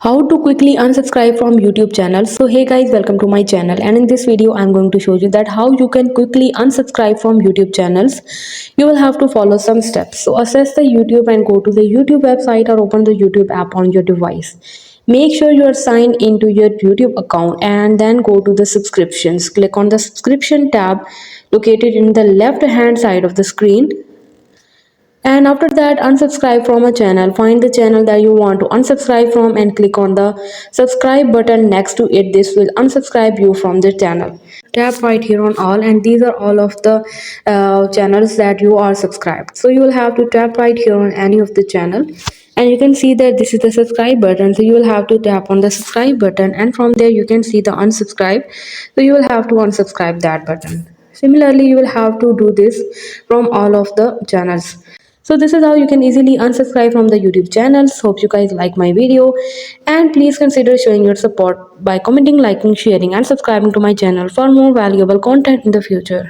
How to quickly unsubscribe from YouTube channel. So hey guys, welcome to my channel, and in this video I'm going to show you that how you can quickly unsubscribe from YouTube channels. You will have to follow some steps. So access the YouTube and go to the YouTube website or open the YouTube app on your device. Make sure you are signed into your YouTube account and then go to the subscriptions. Click on the subscription tab located in the left hand side of the screen, and after that unsubscribe from a channel. Find the channel that you want to unsubscribe from and click on the subscribe button next to it. This will unsubscribe you from the channel. Tap right here on all, and these are all of the channels that you are subscribed. So you will have to tap right here on any of the channel, and you can see that this is the subscribe button. So you will have to tap on the subscribe button, and from there you can see the unsubscribe. So you will have to unsubscribe that button. Similarly, you will have to do this from all of the channels. So this is how you can easily unsubscribe from the YouTube channels. Hope you guys like my video, and please consider showing your support by commenting, liking, sharing and subscribing to my channel for more valuable content in the future.